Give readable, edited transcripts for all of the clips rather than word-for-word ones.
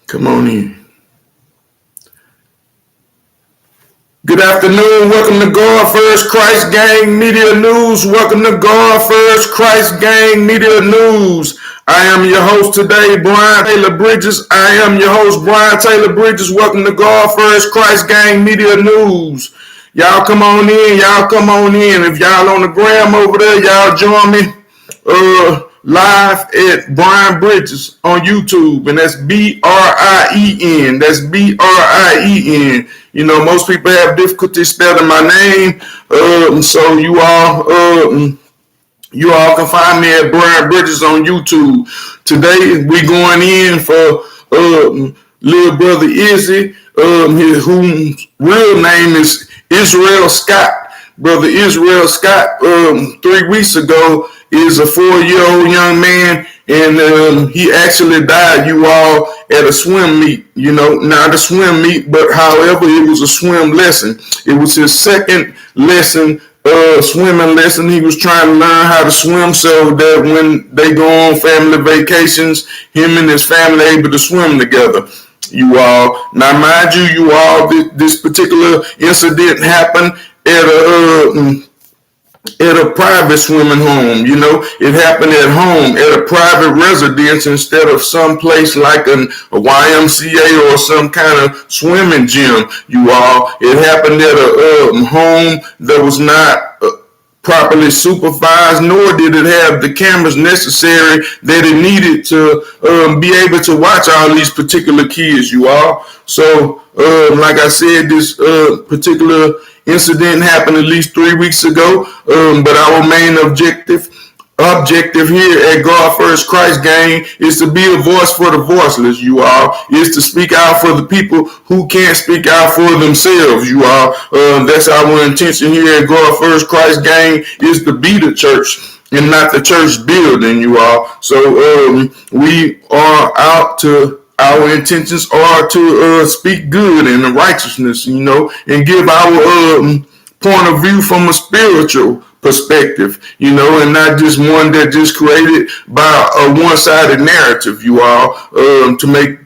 Come on in. Good afternoon. Welcome to God First Christ Gang Media News. Welcome to God First Christ Gang Media News. I am your host today, Brian Taylor Bridges. Welcome to God First Christ Gang Media News. Y'all come on in. If y'all on the gram over there, y'all join me live at Brian Bridges on YouTube, and that's Brien. That's Brien. You know, most people have difficulty spelling my name, so you all can find me at Brian Bridges on YouTube. Today we going in for little brother Izzy, whose real name is Israel Scott. Brother Israel Scott, 3 weeks ago, is a 4-year-old young man, and he actually died, you all, at a swim meet. You know, not a swim meet, but however, it was a swim lesson. It was his second lesson, swimming lesson. He was trying to learn how to swim so that when they go on family vacations, him and his family are able to swim together. You all, now mind you all, this particular incident happened at a private swimming home. You know, it happened at home, at a private residence, instead of some place like a YMCA or some kind of swimming gym. You all, it happened at a home that was not properly supervised, nor did it have the cameras necessary that it needed to be able to watch all these particular kids, you all. So, like I said, this particular incident happened at least 3 weeks ago, but our main objective here at God First Christ Gang is to be a voice for the voiceless, you all, is to speak out for the people who can't speak out for themselves, you all. That's our intention here at God First Christ Gang, is to be the church and not the church building, you all. So we are out to, our intentions are to speak good and righteousness, you know, and give our point of view from a spiritual perspective, you know, and not just one that just created by a one-sided narrative, you all, to make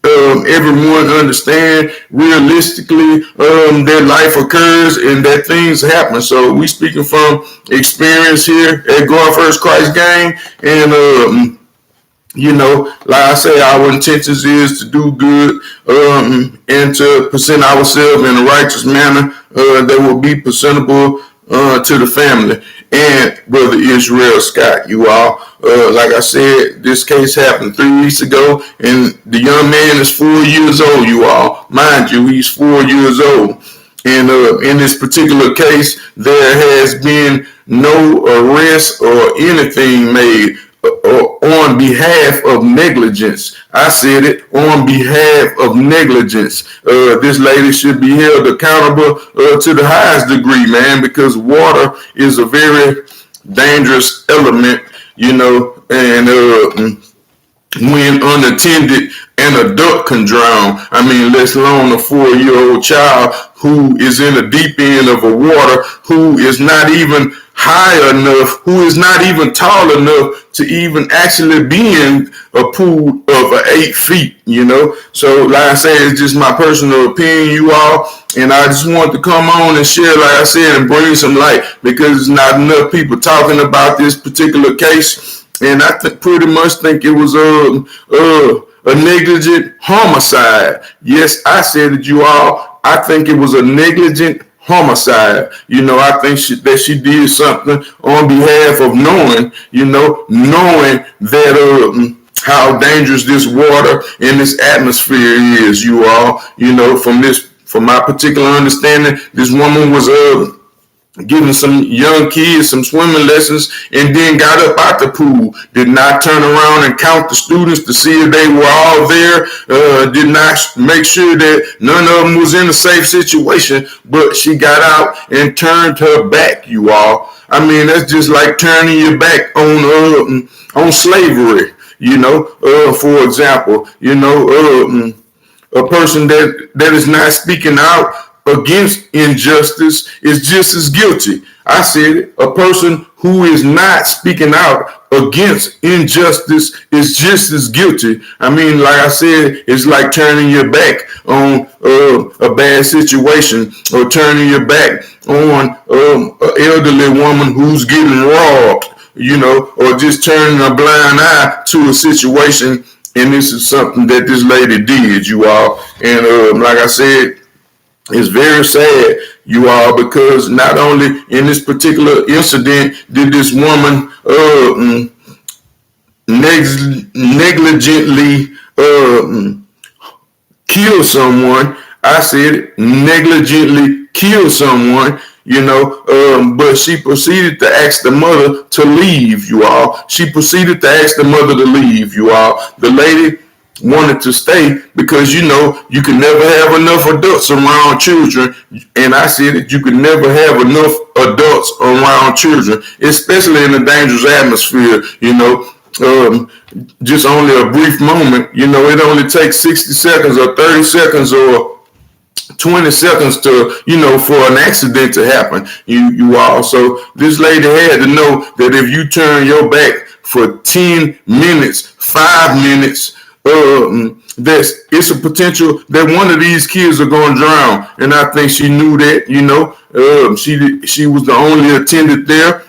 everyone understand realistically that life occurs and that things happen. So we speaking from experience here at God First Christ Gang, and you know, like I say, our intentions is to do good and to present ourselves in a righteous manner that will be presentable to the family. And Brother Israel Scott, you all, like I said, this case happened 3 weeks ago, and the young man is 4 years old, you all. Mind you, he's 4 years old. And in this particular case, there has been no arrest or anything made on behalf of negligence. I said it, on behalf of negligence. This lady should be held accountable to the highest degree, man, because water is a very dangerous element, you know, and when unattended, an adult can drown. I mean, let alone a 4-year-old child who is in the deep end of a water, who is not even high enough, who is not even tall enough to even actually be in a pool of 8 feet, you know. So like I say, it's just my personal opinion, you all, and I just want to come on and share, like I said, and bring some light, because there's not enough people talking about this particular case. And I pretty much think it was a negligent homicide. Yes, I said it, you all. I think it was a negligent homicide. You know, I think that she did something on behalf of knowing that how dangerous this water and this atmosphere is, you all. You know, from my particular understanding, this woman was giving some young kids some swimming lessons, and then got up out the pool, did not turn around and count the students to see if they were all there, did not make sure that none of them was in a safe situation, but she got out and turned her back, you all. I mean, that's just like turning your back on slavery, you know. For example, you know, a person that is not speaking out against injustice is just as guilty. I said it. A person who is not speaking out against injustice is just as guilty. I mean, like I said, it's like turning your back on a bad situation, or turning your back on an elderly woman who's getting robbed, or just turning a blind eye to a situation. And this is something that this lady did, you all. And like I said, it's very sad, you all, because not only in this particular incident did this woman negligently kill someone. I said negligently kill someone, but she proceeded to ask the mother to leave, you all. She proceeded to ask the mother to leave, you all. The lady wanted to stay because, you can never have enough adults around children. And I said that you could never have enough adults around children, especially in a dangerous atmosphere, just only a brief moment, it only takes 60 seconds or 30 seconds or 20 seconds to, for an accident to happen, you all. So this lady had to know that if you turn your back for 10 minutes, 5 minutes, it's a potential that one of these kids are going to drown. And I think she knew that, she was the only attendant there.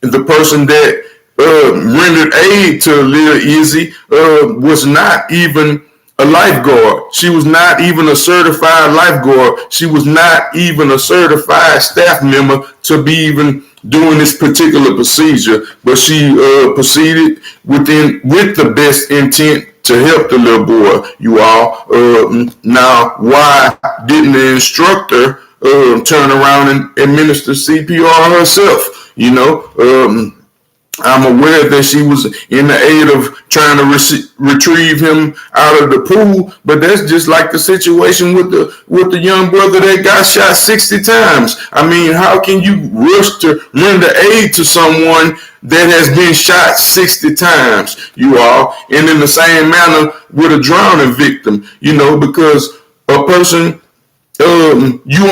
The person that rendered aid to Lil Izzy was not even a lifeguard. She was not even a certified lifeguard. She was not even a certified staff member to be even doing this particular procedure. But she proceeded with the best intent to help the little boy, you all. Now, why didn't the instructor turn around and administer CPR herself? I'm aware that she was in the aid of trying to retrieve him out of the pool, but that's just like the situation with the young brother that got shot 60 times. I mean, how can you rush to render aid to someone that has been shot 60 times, you all? And in the same manner with a drowning victim, because a person, you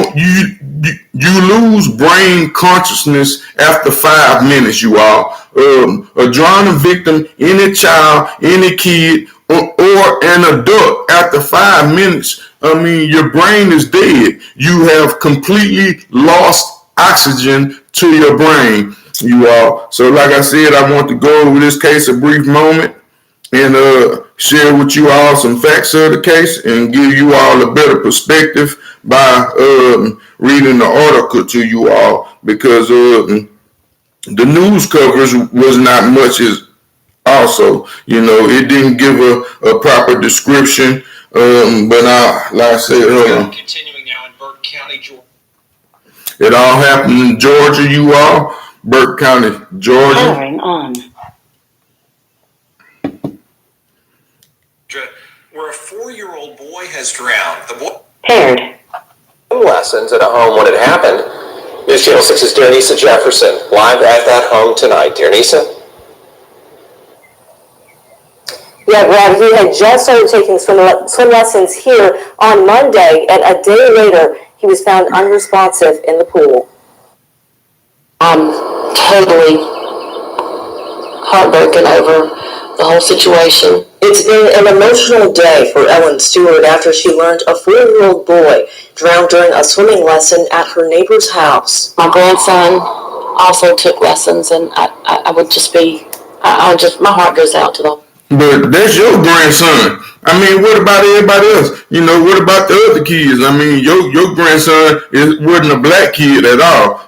lose brain consciousness after 5 minutes, you all. A drowning victim, any child, any kid, or an adult, after 5 minutes, I mean, your brain is dead. You have completely lost oxygen to your brain, you all. So like I said, I want to go over this case a brief moment and share with you all some facts of the case and give you all a better perspective by reading the article to you all, because the news coverage was not much as also, it didn't give a proper description, but like I said earlier, continuing now in Burke County, Georgia. It all happened in Georgia, you all. Burke County, Georgia. Powering on. Where a 4-year-old boy has drowned. The boy Paired. Lessons at a home when it happened. News Channel 6's Dearnisa Jefferson, live at that home tonight. Dearnisa? Yeah, Brad, he had just started taking swim lessons here on Monday, and a day later, he was found unresponsive in the pool. I'm totally heartbroken over the whole situation. It's been an emotional day for Ellen Stewart after she learned a 4-year-old boy drowned during a swimming lesson at her neighbor's house. My grandson also took lessons, and I would just be, my heart goes out to them. But that's your grandson. I mean, what about everybody else? What about the other kids? I mean, your grandson wasn't a black kid at all.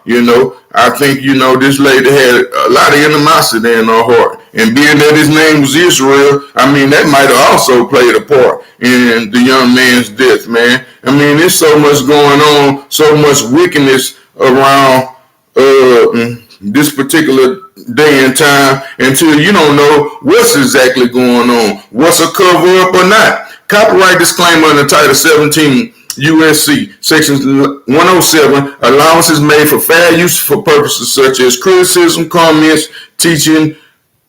I think, this lady had a lot of animosity in her heart. And being that his name was Israel, I mean, that might have also played a part in the young man's death, man. I mean, there's so much going on, so much wickedness around this particular day and time until you don't know what's exactly going on, what's a cover up or not. Copyright disclaimer under Title 17 USC Section 107, allowances made for fair use for purposes such as criticism, comments, teaching,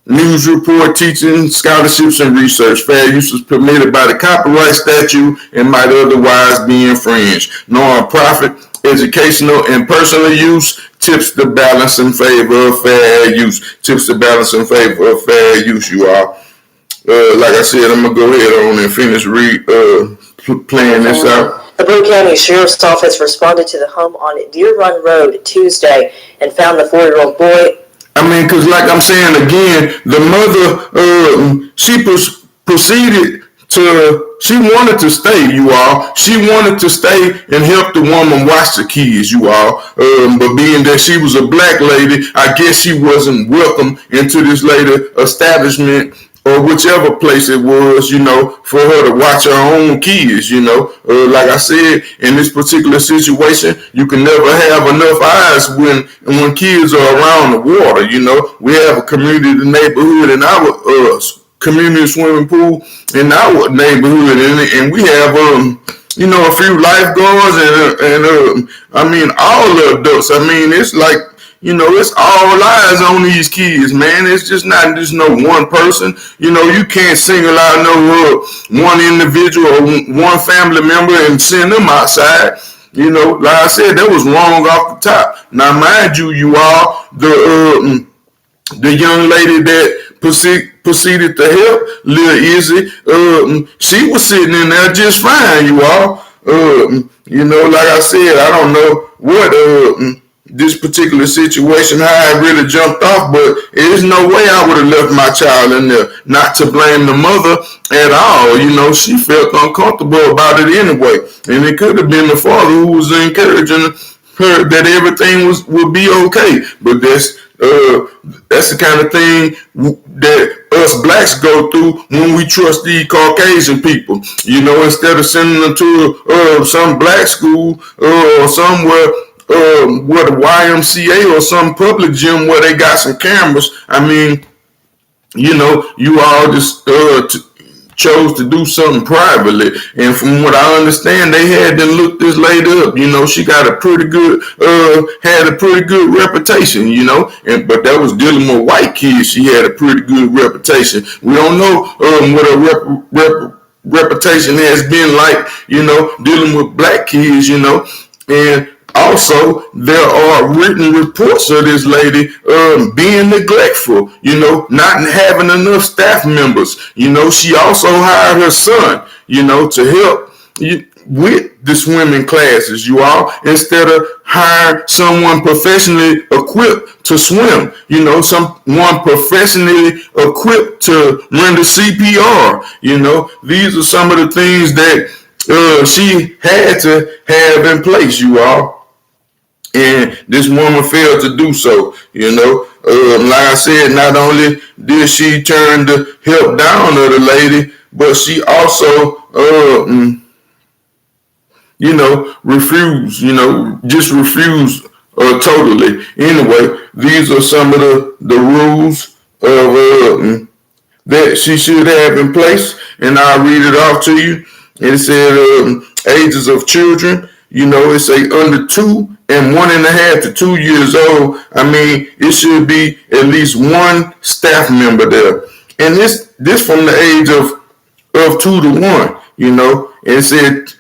news report, teaching, scholarships, and research. Fair use is permitted by the copyright statute and might otherwise be infringed. Non-profit educational and personal use tips the balance in favor of fair use. Tips the balance in favor of fair use, you all. Like I said, I'm going to go ahead on and finish playing this out. The Boone County Sheriff's Office responded to the home on Deer Run Road Tuesday and found the 4-year-old boy. I mean, because like I'm saying again, the mother, she proceeded she wanted to stay, you all. She wanted to stay and help the woman watch the kids, you all. But being that she was a black lady, I guess she wasn't welcome into this lady establishment or whichever place it was, you know, for her to watch her own kids, you know. Like I said, in this particular situation, you can never have enough eyes when kids are around the water, you know. We have a community neighborhood in our community swimming pool in our neighborhood, and we have you know, a few lifeguards and I mean all the adults. I mean, it's like, you know, it's all eyes on these kids, man. It's just not just no one person. You know, you can't single out no one individual or one family member and send them outside. You know, like I said, that was wrong off the top. Now, mind you, you all, the young lady that proceeded to help Lil Izzy, she was sitting in there just fine, you all. You know, like I said, I don't know what this particular situation, how it really jumped off, but there's no way I would have left my child in there. Not to blame the mother at all. You know, she felt uncomfortable about it anyway, and it could have been the father who was encouraging her that everything would be okay. But that's the kind of thing that us blacks go through when we trust these Caucasian people. You know, instead of sending them to some black school or somewhere where the YMCA or some public gym where they got some cameras. I mean, you know, you all just chose to do something privately, and from what I understand, they had to look this lady up. You know, she got a pretty good, had a pretty good reputation. You know, but that was dealing with white kids. She had a pretty good reputation. We don't know what her reputation has been like. You know, dealing with black kids. You know, and also, there are written reports of this lady being neglectful, you know, not having enough staff members. You know, she also hired her son, you know, to help with the swimming classes, you all, instead of hire someone professionally equipped to swim, you know, someone professionally equipped to render CPR. You know, these are some of the things that she had to have in place, you all. And this woman failed to do so, you know. Like I said, not only did she turn the help down of the lady, but she also, you know, refused, you know, just refused totally. Anyway, these are some of the rules of that she should have in place, and I'll read it off to you. It said ages of children. You know, it say under 2 and 1.5 to 2 years old. I mean, it should be at least one staff member there. And this from the age of 2 to 1, you know. And it said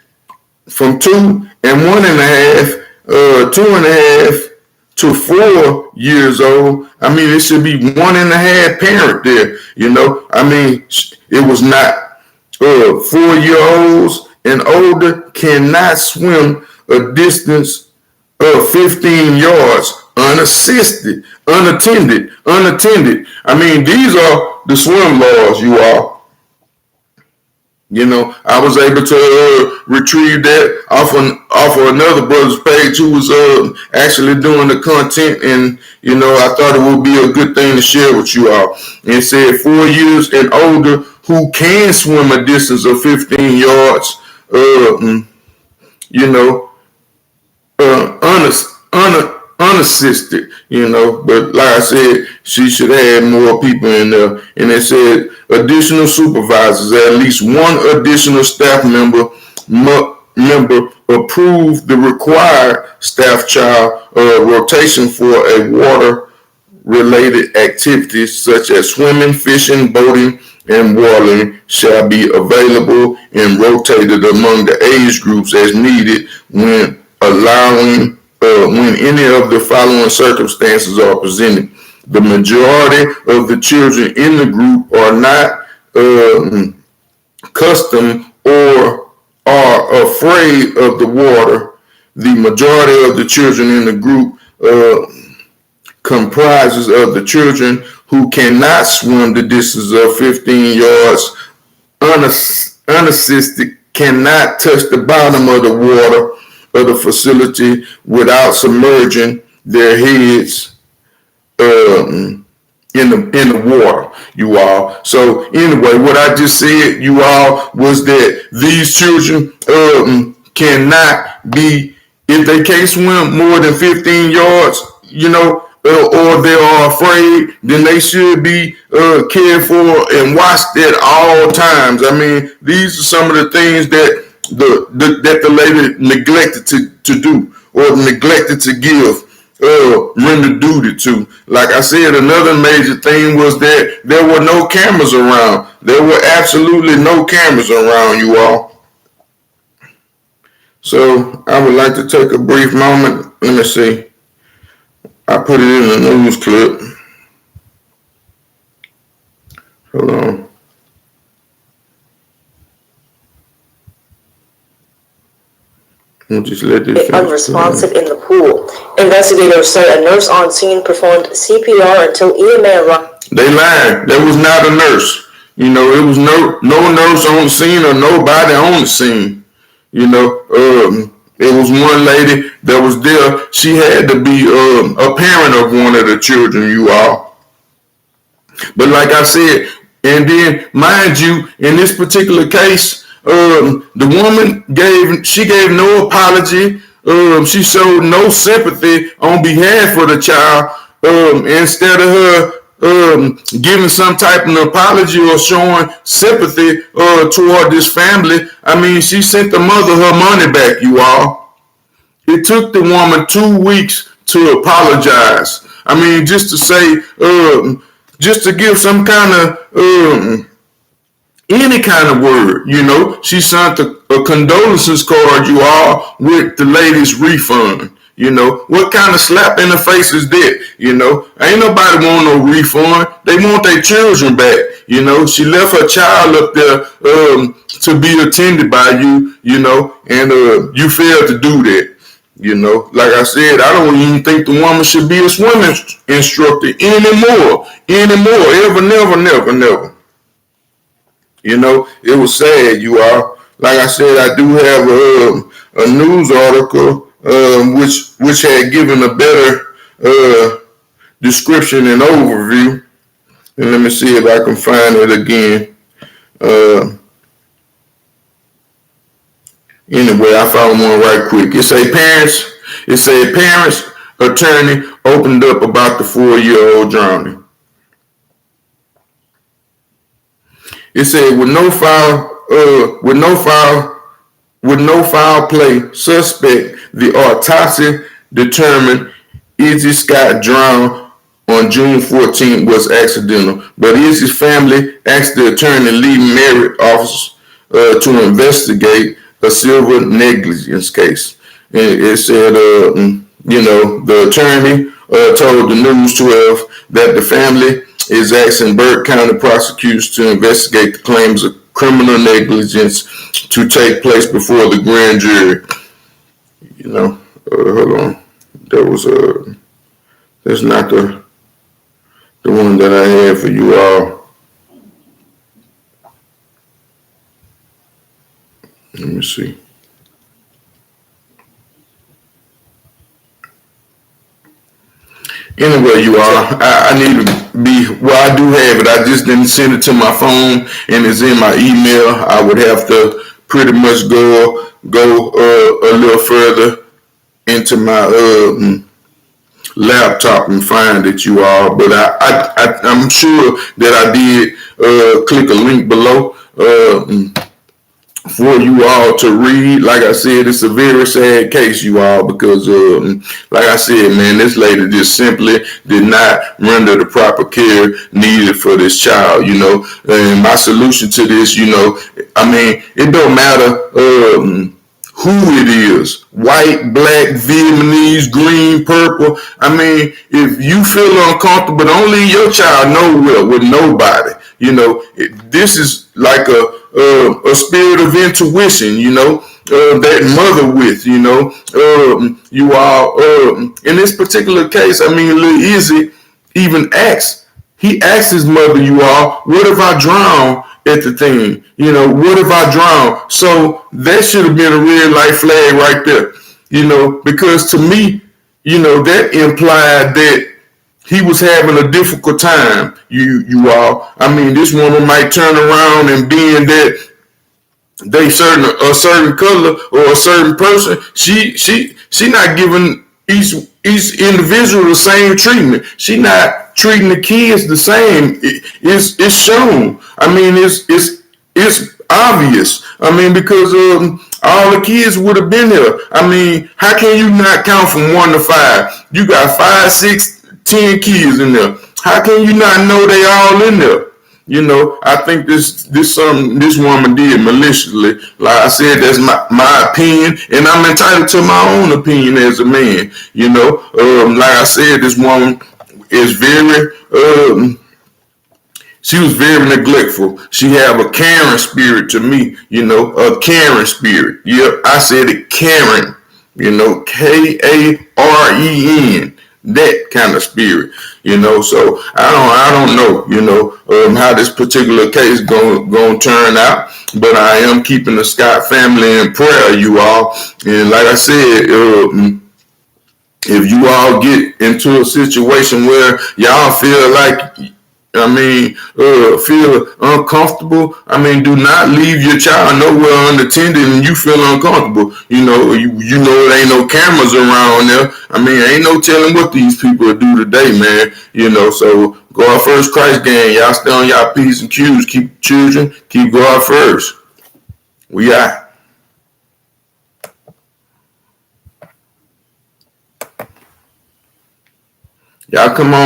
from 2 and 1.5, 2.5 to 4 years old. I mean, it should be 1.5 parent there, you know. I mean, it was not 4-year-olds and older cannot swim a distance of 15 yards unassisted, unattended. I mean, these are the swim laws, you all. You know, I was able to retrieve that off of another brother's page who was actually doing the content, and you know, I thought it would be a good thing to share with you all. And it said 4 years and older who can swim a distance of 15 yards. You know, unassisted, you know, but like I said, she should have more people in there. And it said additional supervisors, at least one additional staff member approve the required staff child rotation for a water related activities such as swimming, fishing, boating, and watering shall be available and rotated among the age groups as needed when allowing when any of the following circumstances are presented. The majority of the children in the group are not accustomed or are afraid of the water. The majority of the children in the group comprises of the children who cannot swim the distance of 15 yards unassisted, cannot touch the bottom of the water of the facility without submerging their heads in the water, you all. So anyway, what I just said, you all, was that these children cannot be, if they can't swim more than 15 yards, or they are afraid, then they should be cared for and watched at all times. I mean, these are some of the things that the lady neglected to do, or neglected to give render duty to. Like I said, another major thing was that there were no cameras around. There were absolutely no cameras around, you all. So I would like to take a brief moment. Let me see. I put it in the news clip. Hold on. We'll just let this unresponsive in the pool. Investigators say a nurse on scene performed CPR until EMA arrived. They lied. There was not a nurse. It was no nurse on the scene or nobody on the scene. It was one lady that was there. She had to be a parent of one of the children, you all. But like I said, and then mind you, in this particular case, the woman gave no apology. She showed no sympathy on behalf of the child. Instead of her giving some type of apology or showing sympathy toward this family, I mean, she sent the mother her money back, you all. It took the woman 2 weeks to apologize. I mean, just to say, just to give some kind of any kind of word, she sent a condolences card, you all, with the lady's refund. What kind of slap in the face is that? Ain't nobody want no refund. They want their children back. She left her child up there to be attended by you, and you failed to do that. Like I said, I don't even think the woman should be a swimming instructor anymore, ever, never. It was sad, you all. Like I said, I do have a news article which had given a better description and overview. And let me see if I can find it again. Anyway, I found one right quick. It say parents attorney opened up about the 4-year-old drowning. It said with no foul play, suspect, the autopsy determined Izzy Scott drowned on June 14th was accidental, but Izzy's family asked the attorney Lee Merritt office to investigate a civil negligence case. And it said, the attorney told the News 12 that the family is asking Burke County prosecutors to investigate the claims of criminal negligence to take place before the grand jury. Hold on. That's not the one that I had for you all. Let me see. Anyway, you all, I need to be, well, I do have it. I just didn't send it to my phone and it's in my email. I would have to pretty much go a little further into my laptop and find it, you all. But I'm sure that I did click a link below for you all to read. Like I said, it's a very sad case, you all, because like I said, man, this lady just simply did not render the proper care needed for this child, And my solution to this, I mean, it don't matter who it is, white, black, Vietnamese, green, purple. I mean, if you feel uncomfortable, don't leave your child nowhere with nobody. You know, this is like a spirit of intuition, you know, that mother with, you know, you all, in this particular case, I mean, Lil Izzy even he asked his mother, you all, what if I drown at the thing? You know, what if I drown? So that should have been a red light flag right there, you know, because to me, you know, that implied that he was having a difficult time, you all. I mean, this woman might turn around and being that they a certain color or a certain person, she not giving each individual the same treatment. She not treating the kids the same. It's shown. I mean, it's obvious. I mean, because all the kids would have been there. I mean, how can you not count from 1 to 5? You got 5, 6, 10 kids in there. How can you not know they all in there? You know, I think this woman did maliciously. Like I said, that's my opinion, and I'm entitled to my own opinion as a man. You know, like I said, this woman is she was very neglectful. She have a Karen spirit to me, you know, a Karen spirit. Yep, I said it, Karen, you know, Karen, that kind of spirit, you know. So I don't know, you know, how this particular case going turn out, but I am keeping the Scott family in prayer, you all. And like I said, if you all get into a situation where y'all feel like, I mean, feel uncomfortable, I mean, do not leave your child nowhere unattended and you feel uncomfortable. You know, you know there ain't no cameras around there. I mean, ain't no telling what these people do today, man. You know, so go out first, Christ gang. Y'all stay on y'all P's and Q's. Keep children, keep God first. We out. Y'all come on.